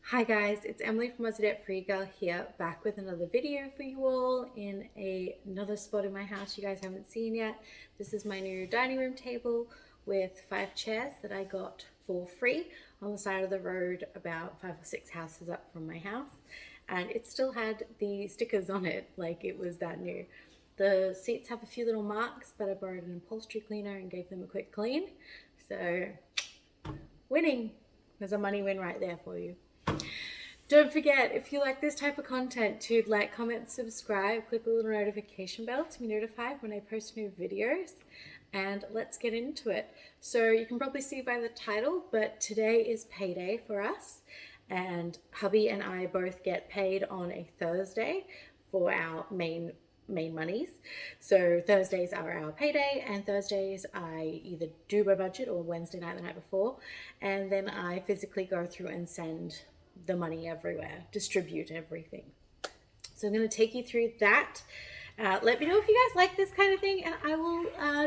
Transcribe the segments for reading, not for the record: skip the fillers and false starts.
Hi guys, it's Emily from Aussie Frugal here, back with another video for you all in another spot in my house you guys haven't seen yet. This is my new dining room table with 5 chairs that I got for free on the side of the road about 5 or 6 houses up from my house. And it still had the stickers on it like it was that new. The seats have a few little marks, but I borrowed an upholstery cleaner and gave them a quick clean. So, winning! There's a money win right there for you. Don't forget, if you like this type of content, to like, comment, subscribe, click the little notification bell to be notified when I post new videos. And let's get into it. So you can probably see by the title, but today is payday for us. And hubby and I both get paid on a Thursday for our main monies. So Thursdays are our payday, and Thursdays I either do my budget or Wednesday night the night before, and then I physically go through and send the money everywhere, distribute everything. So I'm going to take you through that. Let me know if you guys like this kind of thing, and I will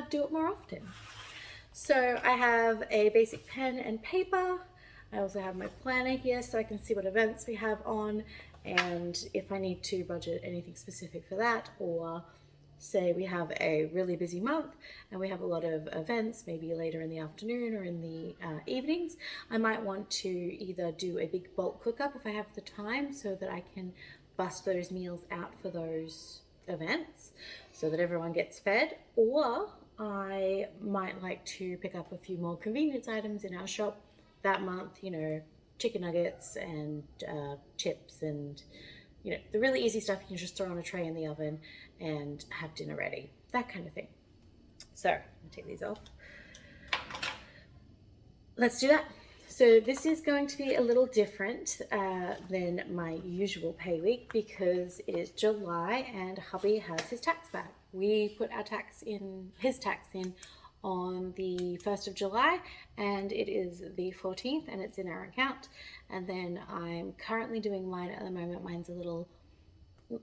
do it more often. So I have a basic pen and paper. I also have my planner here so I can see what events we have on, and if I need to budget anything specific for that, or say we have a really busy month and we have a lot of events, maybe later in the afternoon or in the evenings, I might want to either do a big bulk cook-up if I have the time, so that I can bust those meals out for those events so that everyone gets fed, or I might like to pick up a few more convenience items in our shop that month, you know, chicken nuggets and chips and, you know, the really easy stuff you can just throw on a tray in the oven and have dinner ready, that kind of thing. So I'll take these off. Let's do that. So this is going to be a little different than my usual pay week because it is July and hubby has his tax back. We put our his tax in on the 1st of July, and it is the 14th, and it's in our account. And then I'm currently doing mine at the moment. Mine's a little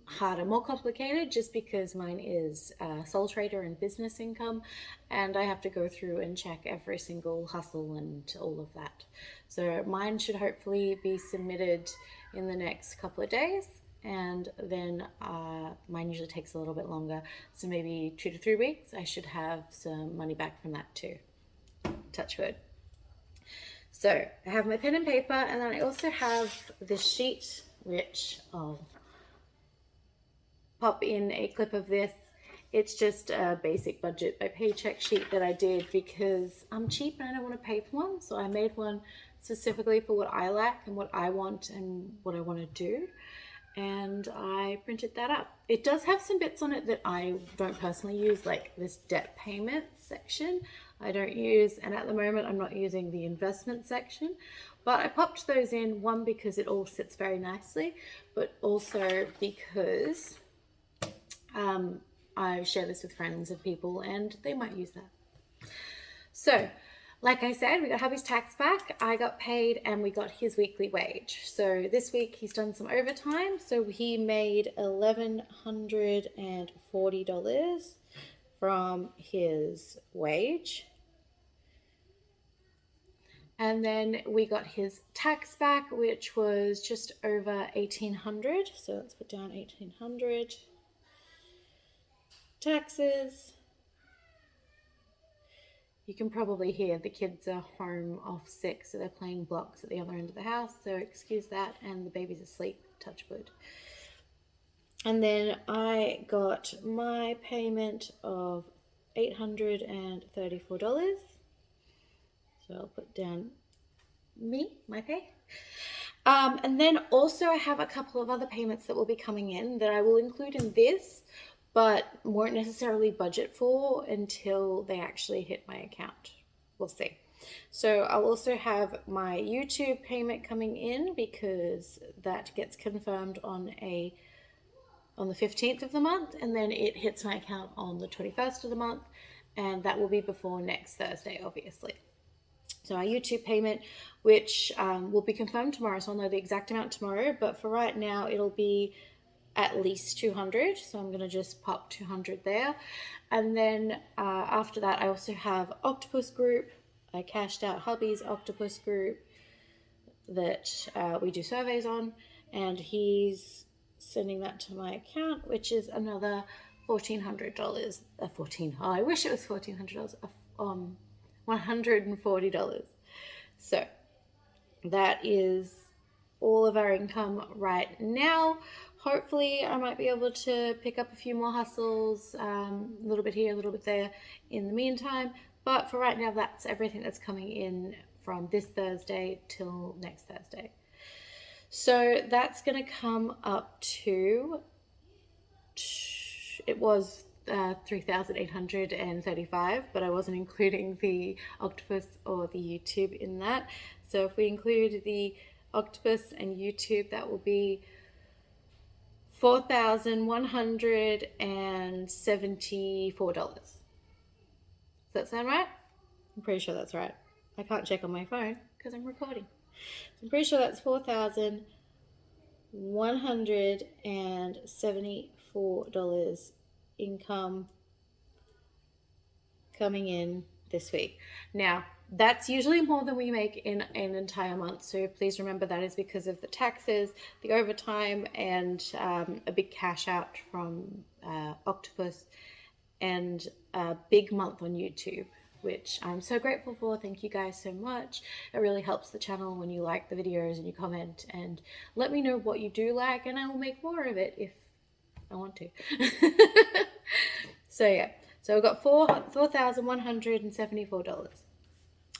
harder, more complicated, just because mine is sole trader and business income, and I have to go through and check every single hustle and all of that. So mine should hopefully be submitted in the next couple of days, and then mine usually takes a little bit longer, so maybe 2 to 3 weeks I should have some money back from that too. Touch wood. So I have my pen and paper, and then I also have this sheet which I'll pop in a clip of this. It's just a basic budget by paycheck sheet that I did because I'm cheap and I don't want to pay for one, so I made one specifically for what I like and what I want and what I want to do, and I printed that up. It does have some bits on it that I don't personally use, like this debt payment section I don't use, and at the moment I'm not using the investment section, but I popped those in, one because it all sits very nicely, but also because I share this with friends and people and they might use that. So, like I said, we got hubby's tax back, I got paid, and we got his weekly wage. So this week he's done some overtime, so he made $1,140 from his wage. And then we got his tax back, which was just over $1,800. So let's put down $1,800. Taxes. You can probably hear the kids are home off sick, so they're playing blocks at the other end of the house, so excuse that, and the baby's asleep, touch wood. And then I got my payment of $834. So I'll put down my pay. And then also I have a couple of other payments that will be coming in that I will include in this, but won't necessarily budget for until they actually hit my account. We'll see. So I'll also have my YouTube payment coming in because that gets confirmed on the 15th of the month, and then it hits my account on the 21st of the month, and that will be before next Thursday, obviously. So our YouTube payment, which will be confirmed tomorrow, so I'll know the exact amount tomorrow, but for right now it'll be at least 200, so I'm going to just pop 200 there. And then after that I also have Octopus Group. I cashed out hubby's Octopus Group that we do surveys on, and he's sending that to my account, which is another $1,400. I wish it was $1,400. $140. So that is all of our income right now. Hopefully I might be able to pick up a few more hustles, a little bit here, a little bit there in the meantime. But for right now, that's everything that's coming in from this Thursday till next Thursday. So that's going to come up to, it was 3,835, but I wasn't including the octopus or the YouTube in that. So if we include the octopus and YouTube, that will be $4,174. Does that sound right? I'm pretty sure that's right. I can't check on my phone because I'm recording. I'm pretty sure that's $4,174 income coming in this week. Now, that's usually more than we make in an entire month. So please remember that is because of the taxes, the overtime, and a big cash out from Octopus, and a big month on YouTube, which I'm so grateful for. Thank you guys so much. It really helps the channel when you like the videos and you comment and let me know what you do like, and I will make more of it if I want to. So yeah, so we've got $4,174.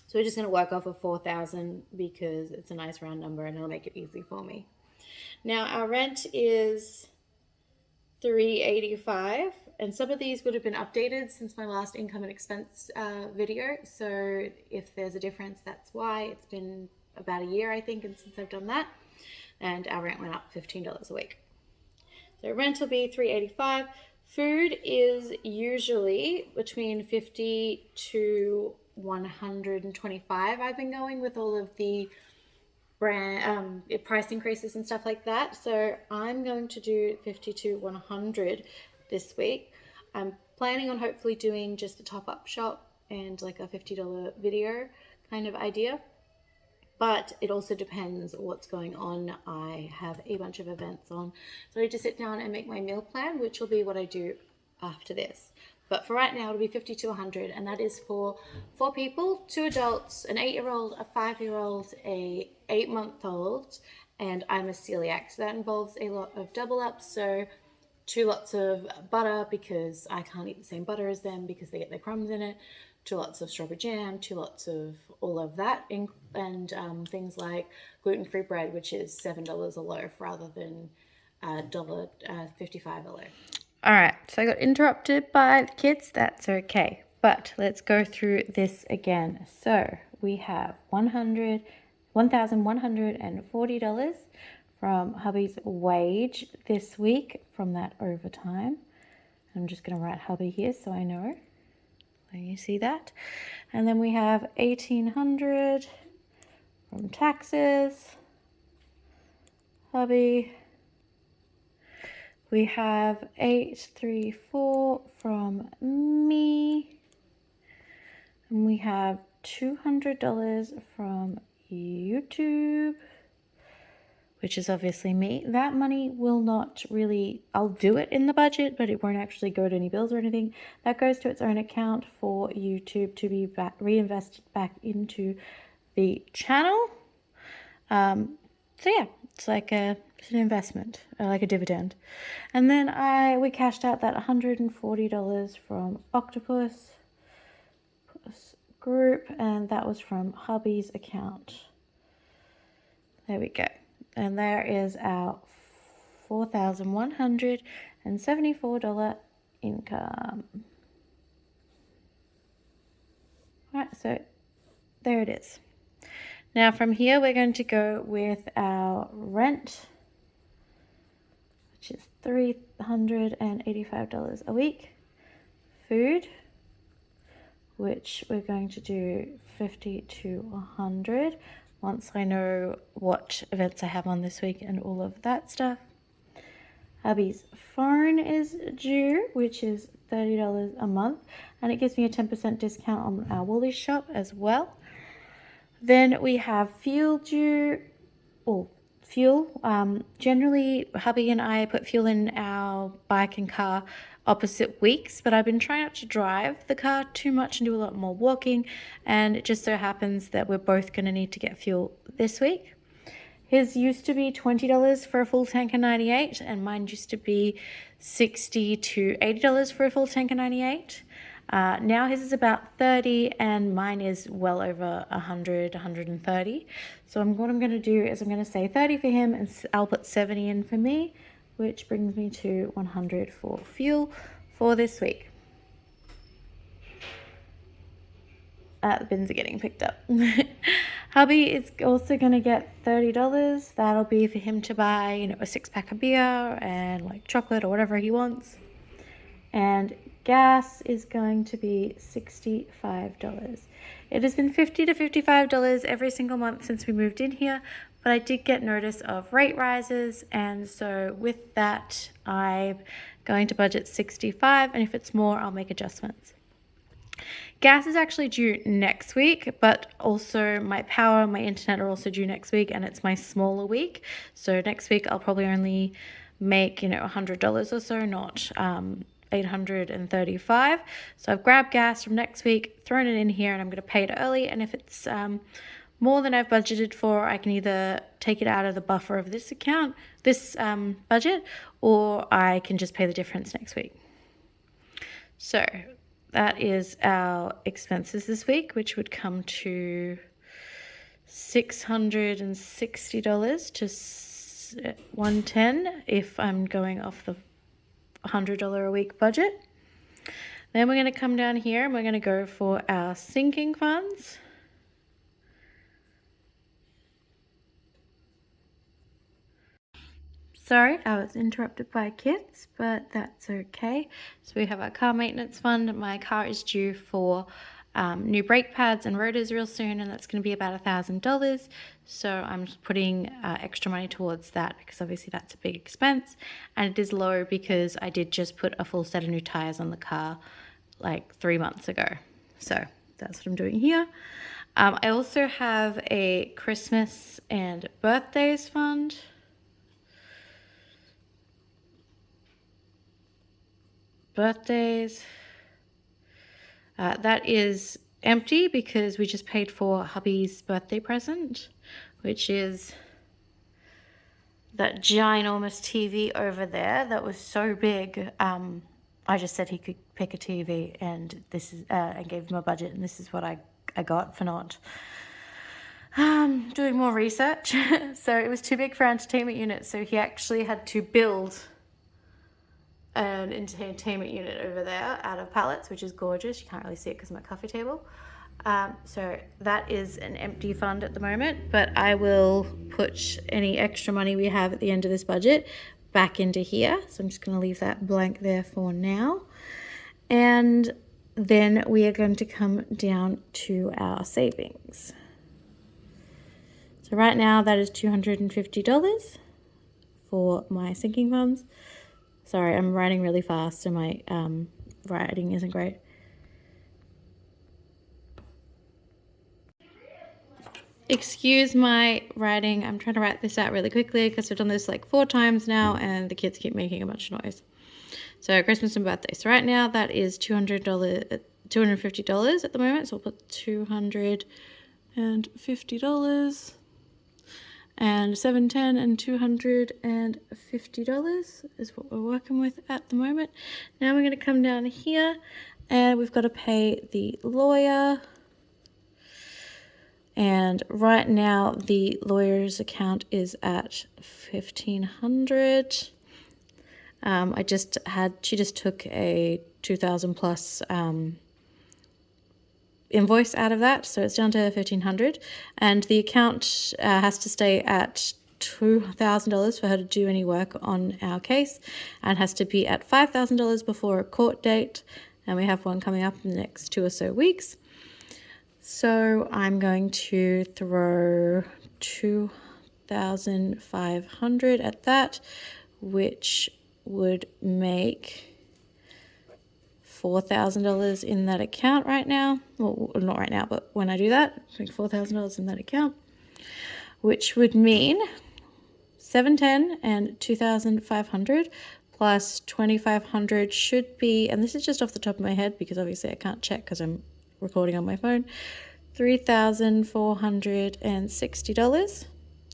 So we're just going to work off of 4,000 because it's a nice round number and it'll make it easy for me. Now our rent is $385, and some of these would have been updated since my last income and expense video. So if there's a difference, that's why. It's been about a year, I think, and since I've done that, and our rent went up $15 a week. So rent will be $385. Food is usually between $50 to $125. I've been going with all of the brand price increases and stuff like that. So I'm going to do $50 to $100 this week. I'm planning on hopefully doing just a top-up shop and like a $50 video kind of idea. But it also depends what's going on. I have a bunch of events on, so I need to sit down and make my meal plan, which will be what I do after this. But for right now, it'll be $50 to $100, and that is for 4 people, 2 adults, an 8-year-old, a 5-year-old, a 8-month-old, and I'm a celiac, so that involves a lot of double ups. So 2 lots of butter because I can't eat the same butter as them because they get their crumbs in it. 2 lots of strawberry jam, 2 lots of all of that, and things like gluten-free bread, which is $7 a loaf rather than $1.55 a loaf. All right, so I got interrupted by the kids. That's okay, but let's go through this again. So we have $1,140 from hubby's wage this week from that overtime. I'm just going to write hubby here so I know. You see that? And then we have $1,800 from taxes, hubby. We have $834 from me, and we have $200 from YouTube, which is obviously me. That money will not really, I'll do it in the budget, but it won't actually go to any bills or anything. That goes to its own account for YouTube to be reinvested back into the channel. So yeah, it's like it's an investment, like a dividend. And then we cashed out that $140 from Octopus Group, and that was from hubby's account. There we go. And there is our $4,174 income. All right, so there it is. Now from here, we're going to go with our rent, which is $385 a week. Food, which we're going to do $50 to $100. Once I know what events I have on this week and all of that stuff. Hubby's phone is due, which is $30 a month, and it gives me a 10% discount on our Woolies shop as well. Then we have fuel due, or fuel. Generally, hubby and I put fuel in our bike and car opposite weeks, but I've been trying not to drive the car too much and do a lot more walking, and it just so happens that we're both going to need to get fuel this week. His used to be $20 for a full tank of 98, and mine used to be $60 to $80 for a full tank of 98. Now his is about 30 and mine is well over 100, 130. So what I'm going to do is I'm going to say 30 for him and I'll put 70 in for me, which brings me to 100 for fuel for this week. The bins are getting picked up. Hubby is also going to get $30. That'll be for him to buy, a 6-pack of beer and like chocolate or whatever he wants. And gas is going to be $65. It has been $50 to $55 every single month since we moved in here, but I did get notice of rate rises, and so with that, I'm going to budget $65, and if it's more, I'll make adjustments. Gas is actually due next week, but also my power and my internet are also due next week, and it's my smaller week. So next week I'll probably only make, $100 or so, not $835. So I've grabbed gas from next week, thrown it in here, and I'm going to pay it early. And if it's more than I've budgeted for, I can either take it out of the buffer of this account, this budget, or I can just pay the difference next week. So that is our expenses this week, which would come to $660 to $110 if I'm going off the $100 a week budget. Then we're going to come down here and we're going to go for our sinking funds. Sorry, I was interrupted by kids, but that's okay. So we have our car maintenance fund. My car is due for new brake pads and rotors real soon, and that's going to be about $1,000. So I'm just putting extra money towards that because obviously that's a big expense, and it is low because I did just put a full set of new tires on the car like 3 months ago. So that's what I'm doing here. I also have a Christmas and birthdays fund. Birthdays. That is empty because we just paid for hubby's birthday present, which is that ginormous TV over there that was so big. I just said he could pick a TV, and this is I gave him a budget, and this is what I got for not doing more research. So it was too big for our entertainment unit, so he actually had to build an entertainment unit over there out of pallets, which is gorgeous. You can't really see it because of my coffee table. So that is an empty fund at the moment, but I will put any extra money we have at the end of this budget back into here. So I'm just going to leave that blank there for now. And then we are going to come down to our savings. So right now that is $250 for my sinking funds. Sorry, I'm writing really fast, so my writing isn't great. Excuse my writing. I'm trying to write this out really quickly because I've done this like 4 times now and the kids keep making a bunch of noise. So Christmas and birthday. So right now that is $250 at the moment. So we'll put $250. And $710 and $250 is what we're working with at the moment. Now we're going to come down here and we've got to pay the lawyer. And right now the lawyer's account is at $1,500. She just took a 2,000 plus invoice out of that, so it's down to $1,500, and the account has to stay at $2,000 for her to do any work on our case, and has to be at $5,000 before a court date, and we have one coming up in the next 2 or so weeks. So I'm going to throw $2,500 at that, which would make $4,000 in that account right now. Well, not right now, but when I do that, I think $4,000 in that account. which would mean $710 and $2,500 plus $2,500 should be, and this is just off the top of my head because obviously I can't check because I'm recording on my phone, $3,460.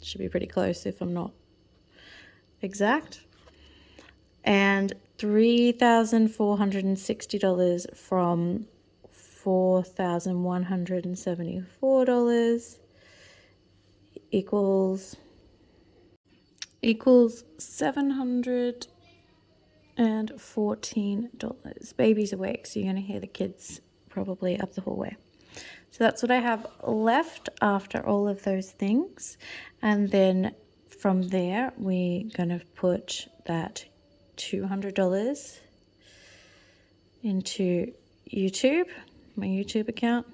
Should be pretty close if I'm not exact. And $3,460 from $4,174 equals $714. Baby's awake, so you're going to hear the kids probably up the hallway. So that's what I have left after all of those things. And then from there, we're going to put that $200 into YouTube, my YouTube account,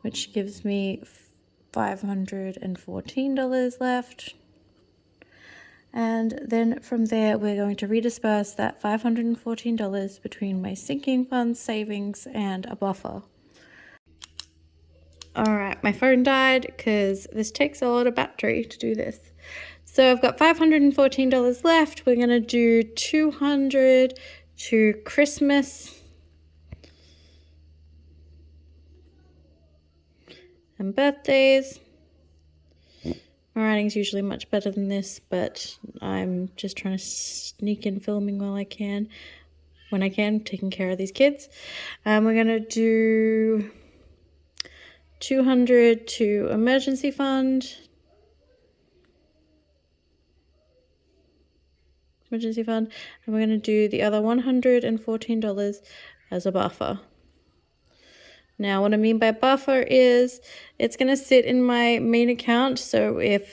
which gives me $514 left. And then from there, we're going to redisperse that $514 between my sinking funds, savings, and a buffer. All right, my phone died because this takes a lot of battery to do this. So I've got $514 left. We're going to do $200 to Christmas and birthdays. My writing's usually much better than this, but I'm just trying to sneak in filming while I can, when I can, taking care of these kids. We're going to do $200 to emergency fund. And we're going to do the other $114 as a buffer. Now, what I mean by buffer is it's going to sit in my main account. So if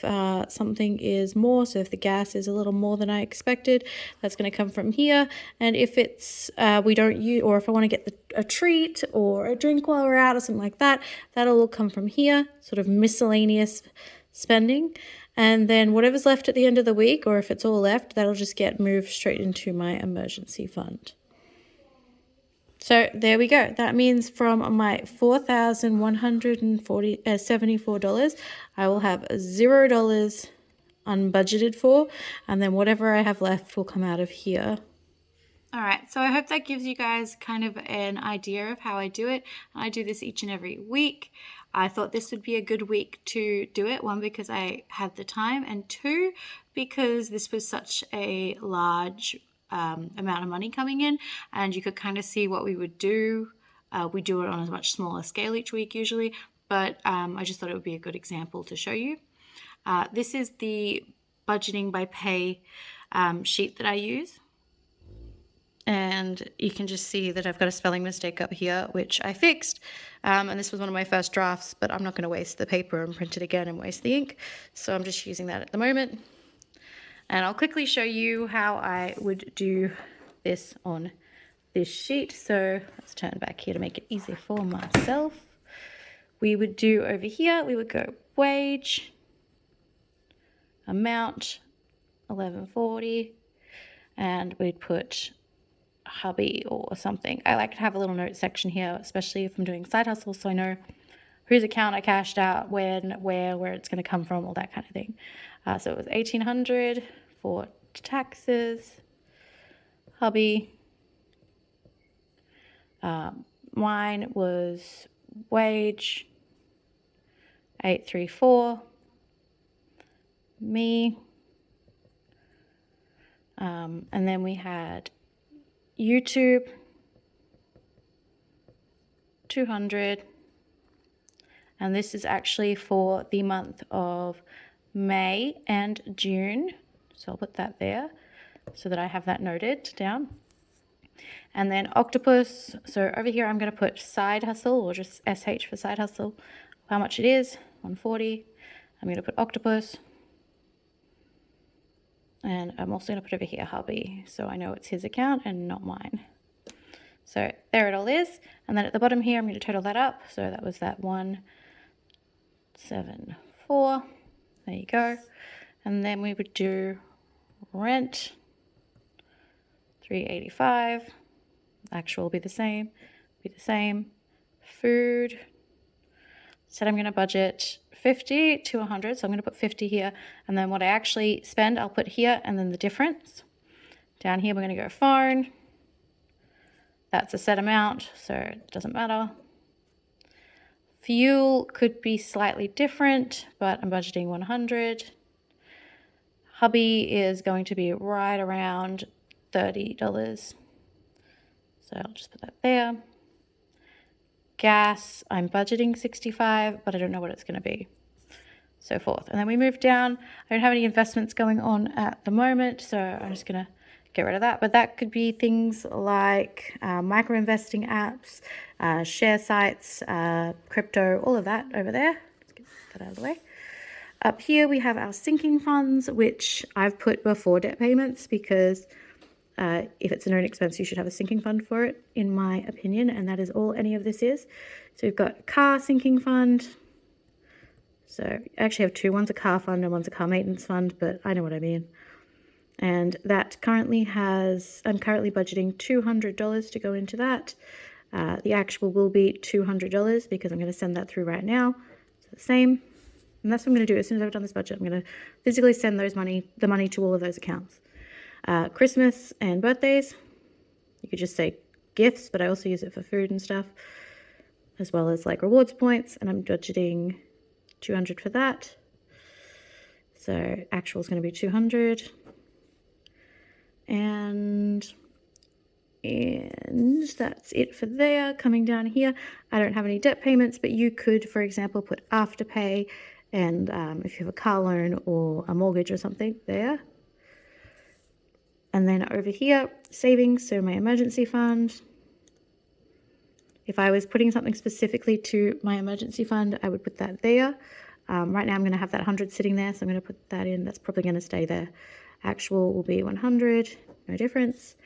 something is more, so if the gas is a little more than I expected, that's going to come from here. And if it's we don't use, or if I want to get a treat or a drink while we're out or something like that, that'll all come from here, sort of miscellaneous spending. And then whatever's left at the end of the week, or if it's all left, that'll just get moved straight into my emergency fund. So there we go. That means from my $4,174, I will have $0 unbudgeted for, and then whatever I have left will come out of here. All right, so I hope that gives you guys kind of an idea of how I do it. I do this each and every week. I thought this would be a good week to do it. One, because I had the time, and two, because this was such a large amount of money coming in, and you could kind of see what we would do. We do it on a much smaller scale each week usually, but I just thought it would be a good example to show you. This is the budgeting by pay sheet that I use. And you can just see that I've got a spelling mistake up here, which I fixed. And this was one of my first drafts, but I'm not going to waste the paper and print it again and waste the ink. So I'm just using that at the moment. And I'll quickly show you how I would do this on this sheet. So let's turn back here to make it easier for myself. We would do over here, we would go wage, amount, $11.40, and we'd put hubby or something. I like to have a little note section here, especially if I'm doing side hustles, so I know whose account I cashed out, when, where it's going to come from, all that kind of thing. So it was $1,800 for taxes, hubby. Mine was wage, $834. Me. And then we had YouTube, $200. And this is actually for the month of May and June. So I'll put that there so that I have that noted down. And then octopus. So over here, I'm going to put side hustle, or just SH for side hustle. How much it is, $140. I'm going to put octopus. And I'm also going to put over here hubby, so I know it's his account and not mine. So there it all is. And then at the bottom here, I'm going to total that up. So that was that 174. There you go. And then we would do rent, $385. Actual will be the same. Food, said I'm going to budget 50 to 100, so I'm going to put 50 here, and then what I actually spend I'll put here, and then the difference. Down here we're going to go phone. That's a set amount, so it doesn't matter. Fuel could be slightly different, but I'm budgeting 100. Hubby is going to be right around $30. So I'll just put that there. Gas, I'm budgeting 65, but I don't know what it's going to be. So forth. And then we move down. I don't have any investments going on at the moment, so I'm just going to get rid of that. But that could be things like micro investing apps, share sites, crypto, all of that over there. Let's get that out of the way. Up here we have our sinking funds, which I've put before debt payments because if it's an own expense, you should have a sinking fund for it, in my opinion, and that is all any of this is. So we've got car sinking fund. So I actually have two. One's a car fund and one's a car maintenance fund, but I know what I mean. And that currently has, I'm currently budgeting $200 to go into that. The actual will be $200 because I'm going to send that through right now. So the same. And that's what I'm going to do. As soon as I've done this budget, I'm going to physically send the money to all of those accounts. Christmas and birthdays. You could just say gifts, but I also use it for food and stuff, as well as like rewards points. And I'm budgeting 200 for that. So actual is going to be 200. And that's it for there. Coming down here, I don't have any debt payments, but you could, for example, put Afterpay and if you have a car loan or a mortgage or something there. And then over here, savings, so my emergency fund. If I was putting something specifically to my emergency fund, I would put that there. Right now I'm going to have that 100 sitting there, so I'm going to put that in. That's probably going to stay there. Actual will be 100, no difference.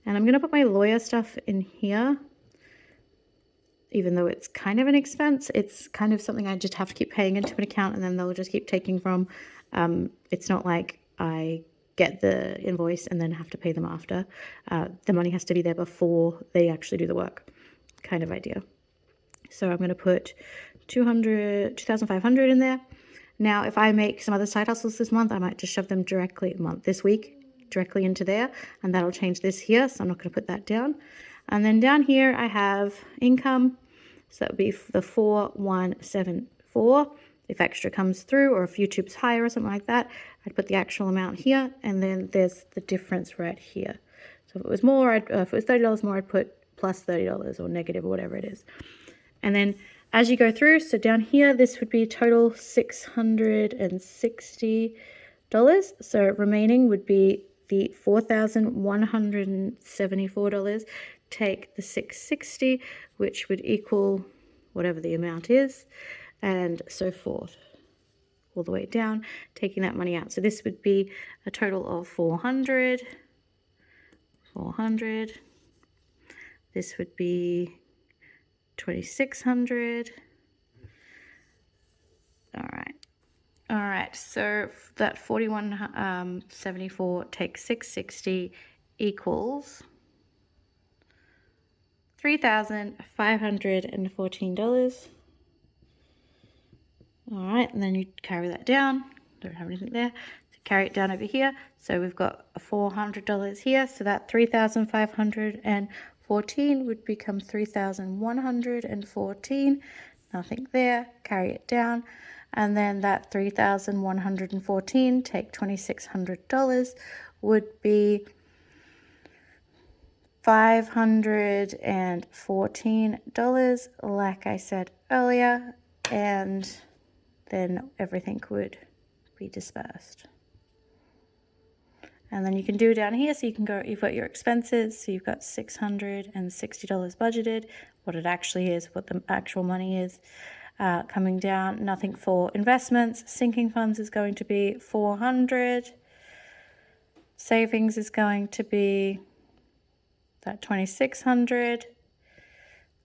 And I'm going to put my lawyer stuff in here. Even though it's kind of an expense, it's kind of something I just have to keep paying into an account and then they'll just keep taking from. It's not like I get the invoice and then have to pay them after. The money has to be there before they actually do the work, kind of idea. So I'm going to put 2,500 in there. Now, if I make some other side hustles this month, I might just shove them this week directly into there, and that'll change this here. So I'm not going to put that down. And then down here, I have income. So that would be the 4174. If extra comes through or if YouTube's higher or something like that, I'd put the actual amount here, and then there's the difference right here. So if it was more, if it was $30 more, I'd put plus $30 or negative or whatever it is. And then as you go through, so down here, this would be total $660. So remaining would be the $4,174. Take the 660, which would equal whatever the amount is, and so forth, all the way down, taking that money out. So this would be a total of 400. This would be 2,600. All right, so that 4174 take 660 equals $3,514. All right, and then you carry that down. Don't have anything there. So carry it down over here. So we've got $400 here. So that 3,514 would become 3,114. Nothing there. Carry it down. And then that 3,114 take $2,600 would be $514, like I said earlier, and then everything would be dispersed. And then you can do down here, so you can go, you've got your expenses, so you've got $660 budgeted, what it actually is, what the actual money is. Coming down, nothing for investments. Sinking funds is going to be 400. Savings is going to be that 2,600.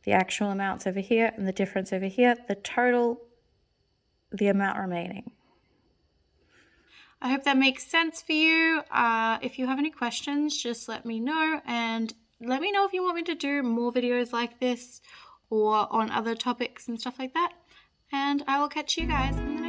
The actual amounts over here and the difference over here. The total, the amount remaining. I hope that makes sense for you. If you have any questions, just let me know, and let me know if you want me to do more videos like this or on other topics and stuff like that. and I will catch you guys in the next